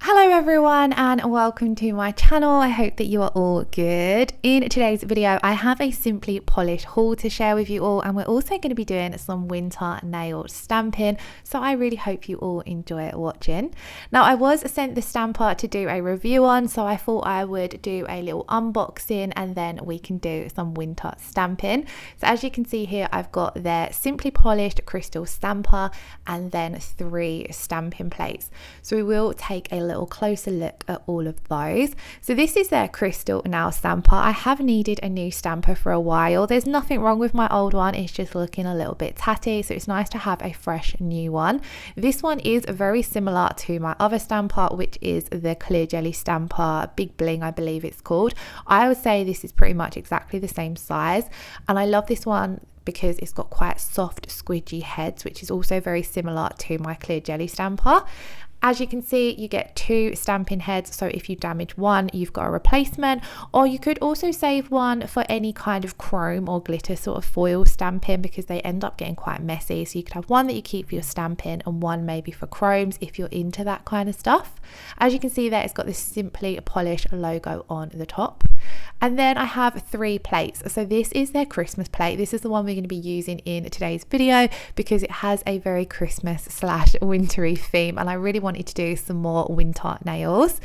Hello everyone and welcome to my channel. I hope that you are all good. In today's video I have a simply polished haul to share with you all, and we're also going to be doing some winter nail stamping, so I really hope you all enjoy watching. Now I was sent the stamper to do a review on, so I thought I would do a little unboxing and then we can do some winter stamping. So as you can see here, I've got their simply polished crystal stamper and then 3 stamping plates. So we will take a little closer look at all of those. So this is their crystal nail stamper. I have needed a new stamper for a while. There's nothing wrong with my old one, it's just looking a little bit tatty, so it's nice to have a fresh new one. This one is very similar to my other stamper, which is the clear jelly stamper, Big Bling I believe it's called. I would say this is pretty much exactly the same size, and I love this one because it's got quite soft squidgy heads, which is also very similar to my clear jelly stamper. As you can see, you get 2 stamping heads, so if you damage one, you've got a replacement, or you could also save one for any kind of chrome or glitter sort of foil stamping, because they end up getting quite messy. So you could have one that you keep for your stamping and one maybe for chromes if you're into that kind of stuff. As you can see there, it's got this simply polished logo on the top. And then I have 3 plates. So this is their Christmas plate. This is the one we're going to be using in today's video because it has a very Christmas / wintry theme, and I really wanted to do some more winter nails.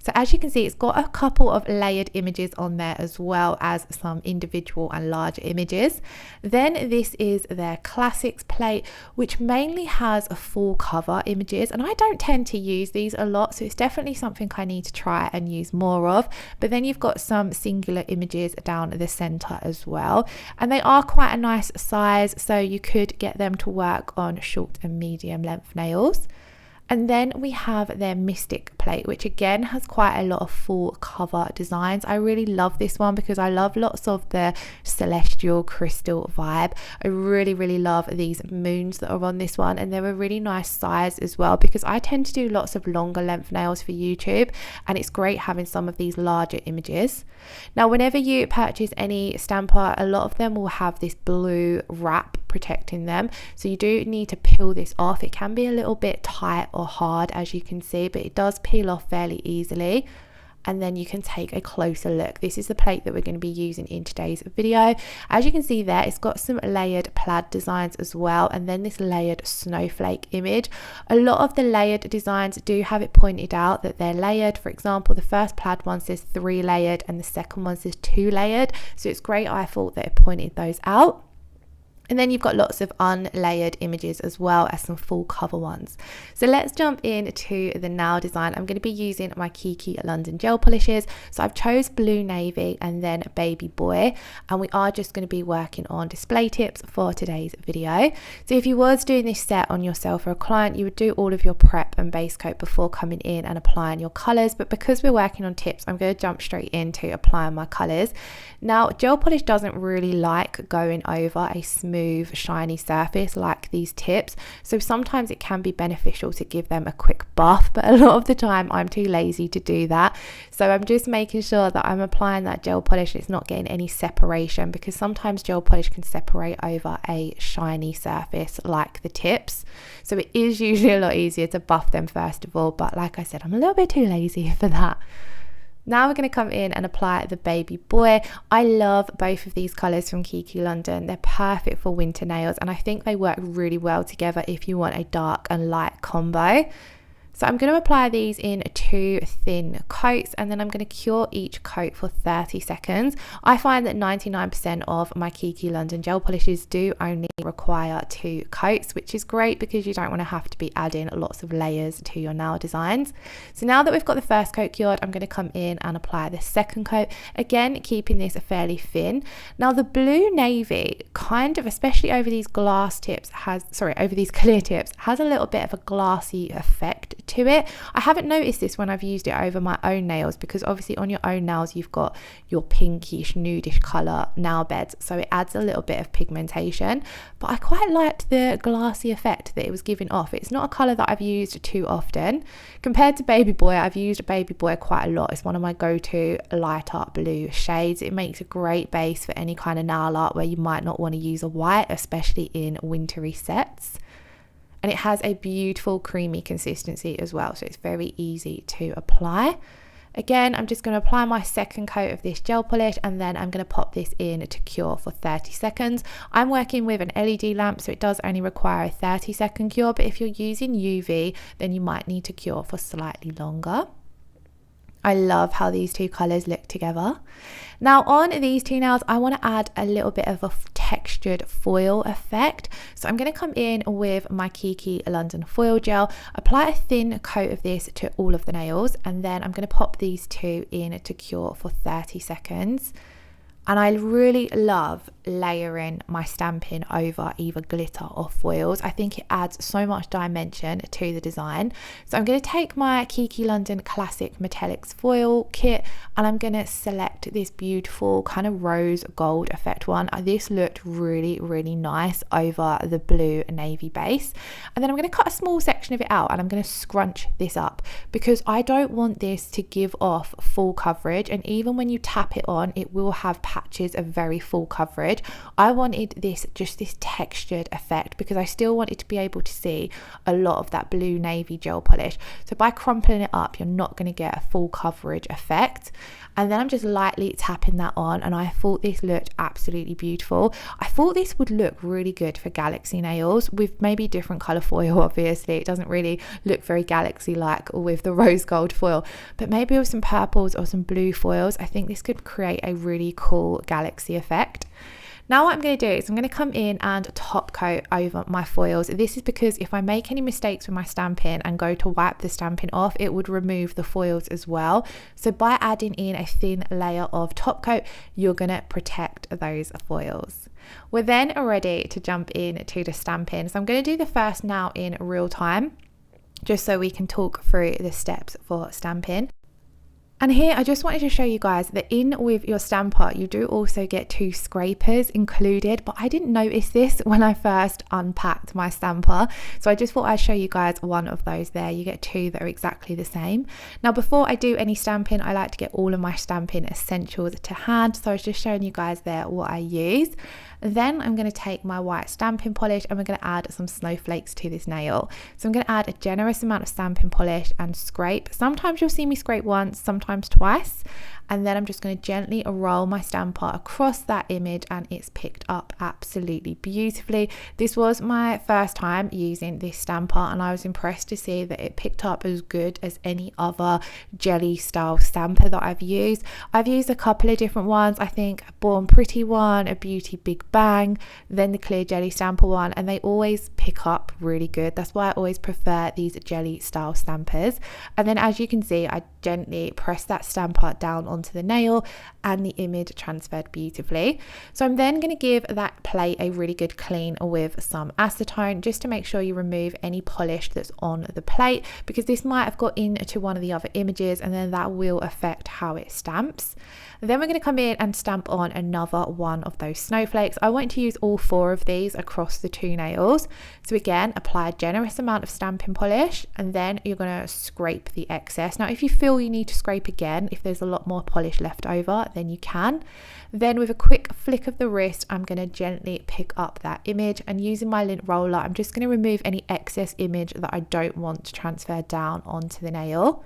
So as you can see, it's got a couple of layered images on there as well as some individual and larger images. Then this is their classics plate, which mainly has a full cover images, and I don't tend to use these a lot, so it's definitely something I need to try and use more of. But then you've got some singular images down the center as well, and they are quite a nice size, so you could get them to work on short and medium length nails. And then we have their Mystic plate, which again has quite a lot of full cover designs. I really love this one because I love lots of the celestial crystal vibe. I really love these moons that are on this one, and they're a really nice size as well because I tend to do lots of longer length nails for YouTube, and it's great having some of these larger images. Now whenever you purchase any stamper, a lot of them will have this blue wrap protecting them, so you do need to peel this off. It can be a little bit tight or hard, as you can see, but it does peel off fairly easily. And then you can take a closer look. This is the plate that we're going to be using in today's video. As you can see there, it's got some layered plaid designs as well, and then this layered snowflake image. A lot of the layered designs do have it pointed out that they're layered. For example, the first plaid one says 3 layered and the second one says 2 layered, so it's great, I thought, that it pointed those out. And then you've got lots of unlayered images as well as some full cover ones. So let's jump into the nail design. I'm going to be using my Kiki London gel polishes. So I've chose Blue Navy and then Baby Boy, and we are just going to be working on display tips for today's video. So if you was doing this set on yourself or a client, you would do all of your prep and base coat before coming in and applying your colours. But because we're working on tips, I'm going to jump straight into applying my colours. Now, gel polish doesn't really like going over a smooth shiny surface like these tips, so sometimes it can be beneficial to give them a quick buff, but a lot of the time I'm too lazy to do that. So I'm just making sure that I'm applying that gel polish, it's not getting any separation, because sometimes gel polish can separate over a shiny surface like the tips. So it is usually a lot easier to buff them first of all, but like I said, I'm a little bit too lazy for that. Now we're going to come in and apply the Baby Boy. I love both of these colours from Kiki London. They're perfect for winter nails, and I think they work really well together if you want a dark and light combo. So I'm going to apply these in 2 thin coats, and then I'm going to cure each coat for 30 seconds. I find that 99% of my Kiki London gel polishes do only require 2 coats, which is great because you don't want to have to be adding lots of layers to your nail designs. So now that we've got the first coat cured, I'm going to come in and apply the second coat, again keeping this fairly thin. Now the Blue Navy kind of, especially over these over these clear tips, has a little bit of a glassy effect to it. I haven't noticed this when I've used it over my own nails, because obviously on your own nails you've got your pinkish nudish colour nail beds, so it adds a little bit of pigmentation, but I quite liked the glassy effect that it was giving off. It's not a colour that I've used too often. Compared to Baby Boy, I've used Baby Boy quite a lot. It's one of my go-to lighter blue shades. It makes a great base for any kind of nail art where you might not want to use a white, especially in wintry sets. and it has a beautiful creamy consistency as well, so it's very easy to apply. Again, I'm just going to apply my second coat of this gel polish, and then I'm going to pop this in to cure for 30 seconds. I'm working with an LED lamp, so it does only require a 30-second cure, but if you're using UV, then you might need to cure for slightly longer. I love how these two colours look together. Now on these two nails, I want to add a little bit of a textured foil effect. So I'm going to come in with my Kiki London foil gel, apply a thin coat of this to all of the nails, and then I'm going to pop these two in to cure for 30 seconds. And I really love layering my stamping over either glitter or foils. I think it adds so much dimension to the design. So I'm going to take my Kiki London Classic Metallics foil kit, and I'm going to select this beautiful kind of rose gold effect one. This looked really, really nice over the blue navy base. And then I'm going to cut a small section of it out, and I'm going to scrunch this up because I don't want this to give off full coverage. And even when you tap it on, it will have patches of very full coverage. I wanted this, just this textured effect, because I still wanted to be able to see a lot of that blue navy gel polish. So by crumpling it up, you're not going to get a full coverage effect. And then I'm just lightly tapping that on, and I thought this looked absolutely beautiful. I thought this would look really good for galaxy nails with maybe different colour foil. Obviously it doesn't really look very galaxy like with the rose gold foil, but maybe with some purples or some blue foils, I think this could create a really cool galaxy effect. Now what I'm going to do is I'm going to come in and top coat over my foils. This is because if I make any mistakes with my stamping and go to wipe the stamping off, it would remove the foils as well. So by adding in a thin layer of top coat, you're going to protect those foils. We're then ready to jump in to the stamping. So I'm going to do the first now in real time, just so we can talk through the steps for stamping. And here I just wanted to show you guys that in with your stamper you do also get 2 scrapers included, but I didn't notice this when I first unpacked my stamper, so I just thought I'd show you guys one of those there. You get 2 that are exactly the same. Now before I do any stamping, I like to get all of my stamping essentials to hand, so I was just showing you guys there what I use. Then I'm going to take my white stamping polish and we're going to add some snowflakes to this nail. So I'm going to add a generous amount of stamping polish and scrape. Sometimes you'll see me scrape once, sometimes twice. And then I'm just going to gently roll my stamper across that image, and it's picked up absolutely beautifully. This was my first time using this stamper, and I was impressed to see that it picked up as good as any other jelly style stamper that I've used. I've used a couple of different ones. I think a Born Pretty one, a Beauty Big Bang, then the clear jelly stamper one, and they always pick up really good. That's why I always prefer these jelly style stampers. And then as you can see, I gently press that stamper down onto the nail and the image transferred beautifully. So I'm then going to give that plate a really good clean with some acetone, just to make sure you remove any polish that's on the plate, because this might have got into one of the other images and then that will affect how it stamps. Then we're going to come in and stamp on another one of those snowflakes. I want to use all 4 of these across the 2 nails. So again, apply a generous amount of stamping polish, and then you're going to scrape the excess. Now if you feel you need to scrape again, if there's a lot more polish left over, then you can. Then with a quick flick of the wrist, I'm going to gently pick up that image, and using my lint roller, I'm just going to remove any excess image that I don't want to transfer down onto the nail.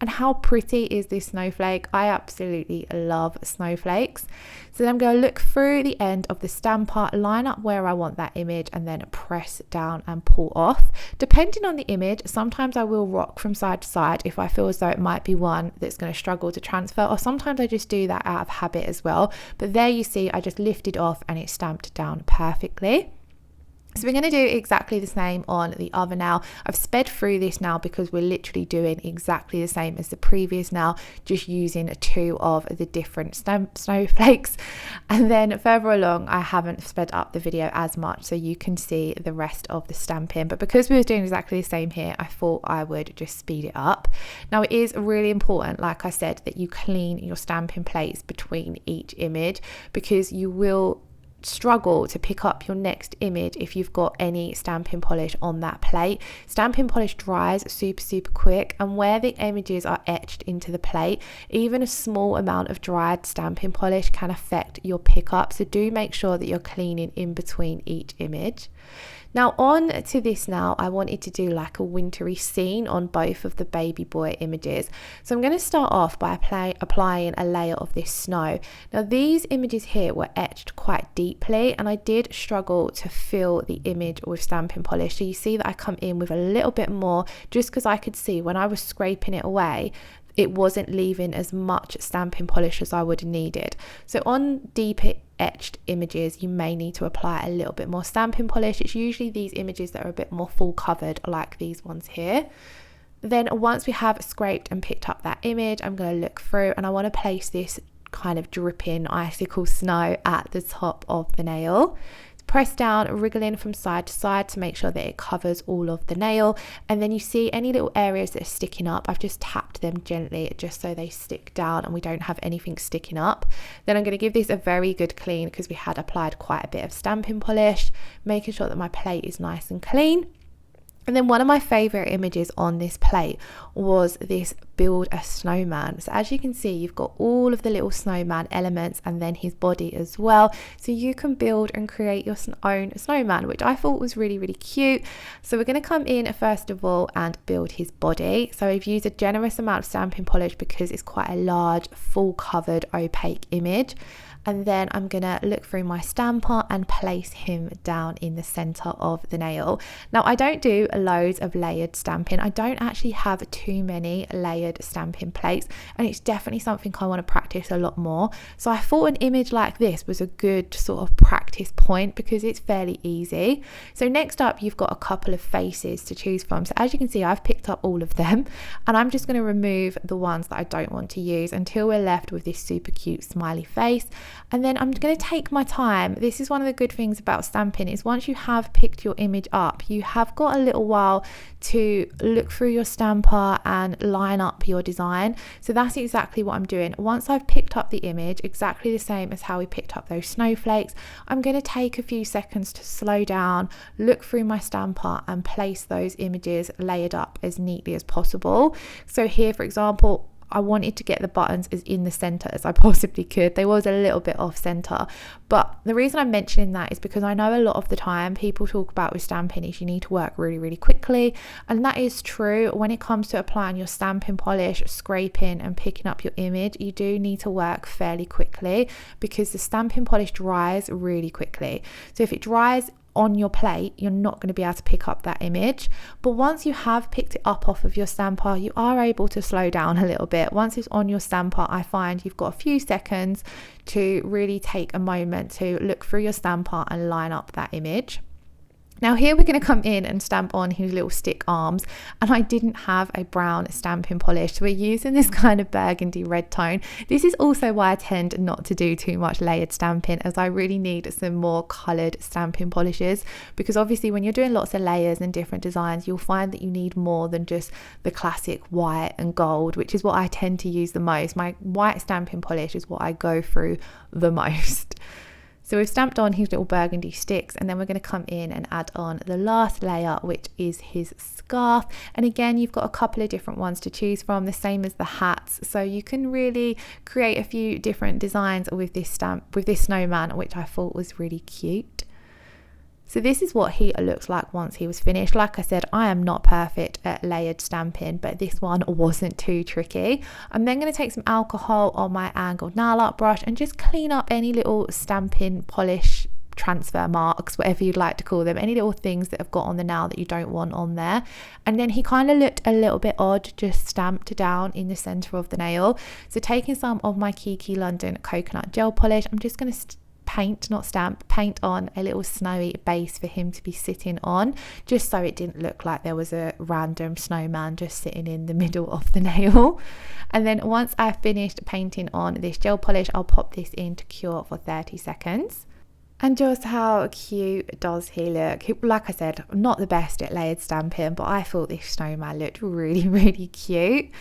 And how pretty is this snowflake? I absolutely love snowflakes. So then I'm going to look through the end of the stamper, line up where I want that image, and then press down and pull off. Depending on the image, sometimes I will rock from side to side if I feel as though it might be one that's going to struggle to transfer, or sometimes I just do that out of habit as well. But there you see, I just lifted off and it stamped down perfectly. So we're going to do exactly the same on the other nail. I've sped through this now because we're literally doing exactly the same as the previous nail, just using 2 of the different snowflakes. And then further along, I haven't sped up the video as much so you can see the rest of the stamping. But because we were doing exactly the same here, I thought I would just speed it up. Now it is really important, like I said, that you clean your stamping plates between each image, because you will struggle to pick up your next image if you've got any stamping polish on that plate. Stamping polish dries super quick, and where the images are etched into the plate, even a small amount of dried stamping polish can affect your pickup. So do make sure that you're cleaning in between each image. Now on to this now, I wanted to do like a wintry scene on both of the baby boy images. So I'm going to start off by applying a layer of this snow. Now these images here were etched quite deeply, and I did struggle to fill the image with stamping polish. So you see that I come in with a little bit more, just because I could see when I was scraping it away, it wasn't leaving as much stamping polish as I would have needed. So on deep etched images, you may need to apply a little bit more stamping polish. It's usually these images that are a bit more full covered, like these ones here. Then once we have scraped and picked up that image, I'm going to look through and I want to place this kind of dripping icicle snow at the top of the nail. Press down, wriggling from side to side to make sure that it covers all of the nail. And then you see any little areas that are sticking up, I've just tapped them gently just so they stick down and we don't have anything sticking up. Then I'm going to give this a very good clean, because we had applied quite a bit of stamping polish, making sure that my plate is nice and clean. And then one of my favorite images on this plate was this build a snowman. So as you can see, you've got all of the little snowman elements and then his body as well. So you can build and create your own snowman, which I thought was really, really cute. So we're going to come in first of all and build his body. So I've used a generous amount of stamping polish because it's quite a large, full covered, opaque image. And then I'm going to look through my stamper and place him down in the center of the nail. Now I don't do loads of layered stamping. I don't actually have too many layered stamping plates, and it's definitely something I want to practice a lot more. So I thought an image like this was a good sort of practice point because it's fairly easy. So next up, you've got a couple of faces to choose from. So as you can see, I've picked up all of them, and I'm just going to remove the ones that I don't want to use until we're left with this super cute smiley face. And then I'm going to take my time. This is one of the good things about stamping, is once you have picked your image up, you have got a little while to look through your stamper and line up your design. So that's exactly what I'm doing. Once I've picked up the image, exactly the same as how we picked up those snowflakes, I'm going to take a few seconds to slow down, look through my stamper and place those images layered up as neatly as possible. So here, for example, I wanted to get the buttons as in the center as I possibly could. They was a little bit off center, but the reason I'm mentioning that is because I know a lot of the time people talk about with stamping is you need to work really, really quickly, and that is true. When it comes to applying your stamping polish, scraping and picking up your image, you do need to work fairly quickly because the stamping polish dries really quickly. So if it dries on your plate, you're not going to be able to pick up that image. But once you have picked it up off of your stamper, you are able to slow down a little bit. Once it's on your stamper, I find you've got a few seconds to really take a moment to look through your stamper and line up that image. Now here we're going to come in and stamp on his little stick arms, and I didn't have a brown stamping polish, so we're using this kind of burgundy red tone. This is also why I tend not to do too much layered stamping, as I really need some more coloured stamping polishes, because obviously when you're doing lots of layers and different designs, you'll find that you need more than just the classic white and gold, which is what I tend to use the most. My white stamping polish is what I go through the most. So we've stamped on his little burgundy sticks, and then we're going to come in and add on the last layer, which is his scarf. And again, you've got a couple of different ones to choose from, the same as the hats. So you can really create a few different designs with this snowman, which I thought was really cute. So this is what he looks like once he was finished. Like I said, I am not perfect at layered stamping, but this one wasn't too tricky. I'm then going to take some alcohol on my angled nail art brush and just clean up any little stamping polish transfer marks, whatever you'd like to call them, any little things that have got on the nail that you don't want on there. And then he kind of looked a little bit odd, just stamped down in the center of the nail. So taking some of my Kiki London coconut gel polish, I'm just going to paint on a little snowy base for him to be sitting on, just so it didn't look like there was a random snowman just sitting in the middle of the nail. And then once I've finished painting on this gel polish, I'll pop this in to cure for 30 seconds. And just how cute does he look? Like I said, I'm not the best at layered stamping, but I thought this snowman looked really, really cute.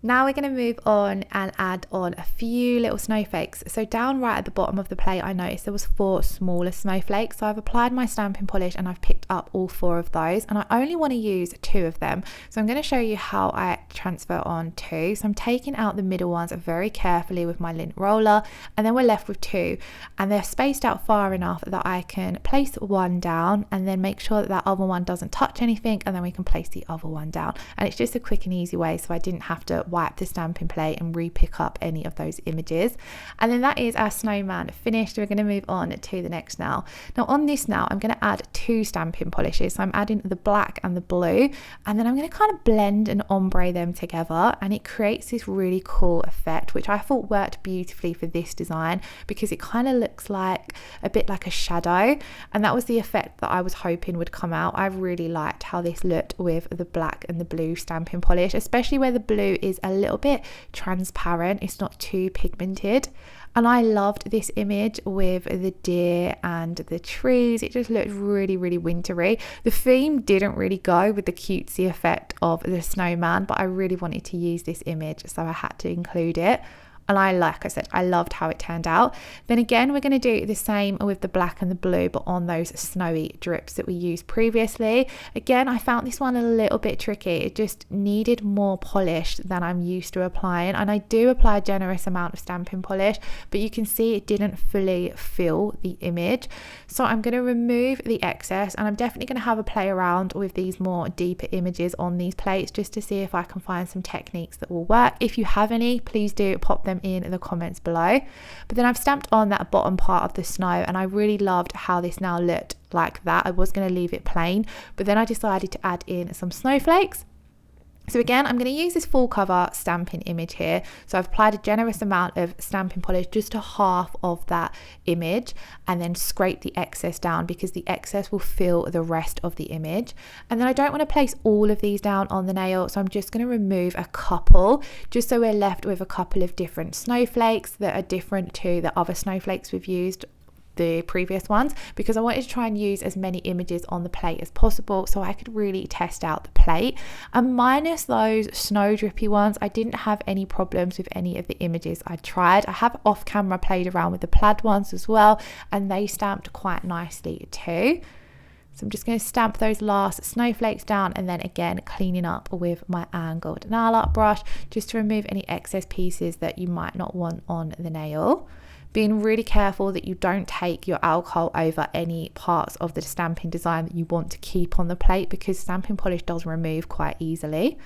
Now we're going to move on and add on a few little snowflakes. So down right at the bottom of the plate, I noticed there was 4 smaller snowflakes. So I've applied my stamping polish and I've picked up all 4 of those, and I only want to use 2 of them. So I'm going to show you how I transfer on 2. So I'm taking out the middle ones very carefully with my lint roller, and then we're left with 2, and they're spaced out far enough that I can place one down and then make sure that that other one doesn't touch anything, and then we can place the other one down. And it's just a quick and easy way, so I didn't have to wipe the stamping plate and re-pick up any of those images. And then that is our snowman finished. We're going to move on to the next now. Now on this now, I'm going to add 2 stamping polishes. So I'm adding the black and the blue, and then I'm going to kind of blend and ombre them together, and it creates this really cool effect, which I thought worked beautifully for this design because it kind of looks like a bit like a shadow, and that was the effect that I was hoping would come out. I really liked how this looked with the black and the blue stamping polish, especially where the blue is a little bit transparent, it's not too pigmented. And I loved this image with the deer and the trees. It just looked really, really wintry. The theme didn't really go with the cutesy effect of the snowman, but I really wanted to use this image, so I had to include it. And like I said, I loved how it turned out. Then again, we're going to do the same with the black and the blue, but on those snowy drips that we used previously. Again, I found this one a little bit tricky. It just needed more polish than I'm used to applying. And I do apply a generous amount of stamping polish, but you can see it didn't fully fill the image. So I'm going to remove the excess, and I'm definitely going to have a play around with these more deeper images on these plates just to see if I can find some techniques that will work. If you have any, please do pop them in the comments below. But then I've stamped on that bottom part of the snow, and I really loved how this now looked like that. I was going to leave it plain, but then I decided to add in some snowflakes. So again, I'm going to use this full cover stamping image here. So I've applied a generous amount of stamping polish just to half of that image, and then scrape the excess down because the excess will fill the rest of the image. And then I don't want to place all of these down on the nail, so I'm just going to remove a couple, just so we're left with a couple of different snowflakes that are different to the other snowflakes we've used, the previous ones, because I wanted to try and use as many images on the plate as possible so I could really test out the plate. And minus those snow drippy ones, I didn't have any problems with any of the images I tried. I have off camera played around with the plaid ones as well, and they stamped quite nicely too. So I'm just going to stamp those last snowflakes down, and then again cleaning up with my angled nail art brush just to remove any excess pieces that you might not want on the nail. Being really careful that you don't take your alcohol over any parts of the stamping design that you want to keep on the plate, because stamping polish does remove quite easily.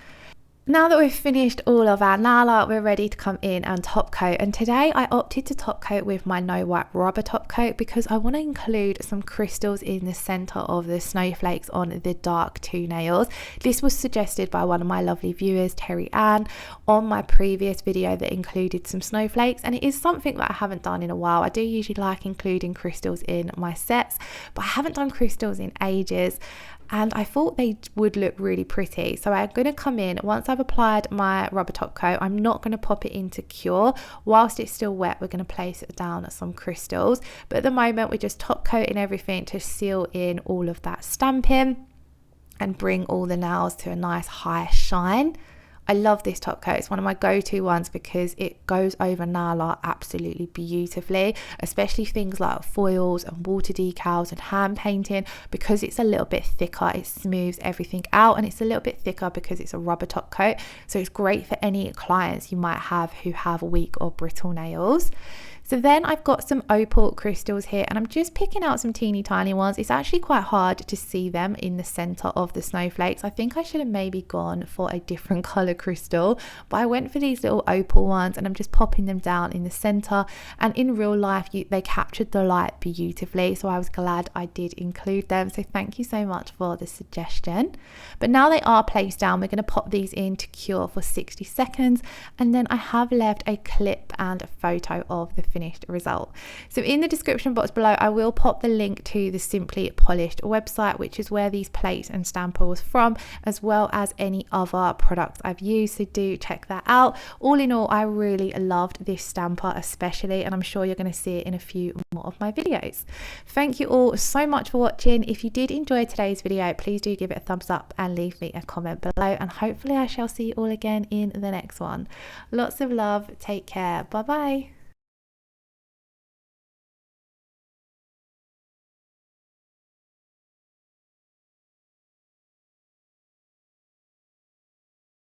Now that we've finished all of our nail art, we're ready to come in and top coat. And today I opted to top coat with my no wipe rubber top coat because I want to include some crystals in the center of the snowflakes on the dark 2 nails. This was suggested by one of my lovely viewers, Terry Ann, on my previous video that included some snowflakes, and it is something that I haven't done in a while. I do usually like including crystals in my sets, but I haven't done crystals in ages, and I thought they would look really pretty. So I'm going to come in, once I've applied my rubber top coat, I'm not going to pop it into cure. Whilst it's still wet, we're going to place it down some crystals, but at the moment we're just top coating everything to seal in all of that stamping and bring all the nails to a nice high shine. I love this top coat. It's one of my go-to ones because it goes over nail art absolutely beautifully, especially things like foils and water decals and hand painting. Because it's a little bit thicker, it smooths everything out, and it's a little bit thicker because it's a rubber top coat, so it's great for any clients you might have who have weak or brittle nails. So then I've got some opal crystals here, and I'm just picking out some teeny tiny ones. It's actually quite hard to see them in the center of the snowflakes. I think I should have maybe gone for a different color crystal, but I went for these little opal ones, and I'm just popping them down in the center. And in real life, they captured the light beautifully, so I was glad I did include them. So thank you so much for the suggestion. But now they are placed down, we're going to pop these in to cure for 60 seconds, and then I have left a clip and a photo of the finished result. So in the description box below, I will pop the link to the Simply Polished website, which is where these plates and stampers from, as well as any other products I've review, so do check that out. All in all, I really loved this stamper especially, and I'm sure you're going to see it in a few more of my videos. Thank you all so much for watching. If you did enjoy today's video, please do give it a thumbs up and leave me a comment below, and hopefully I shall see you all again in the next one. Lots of love, take care, bye bye.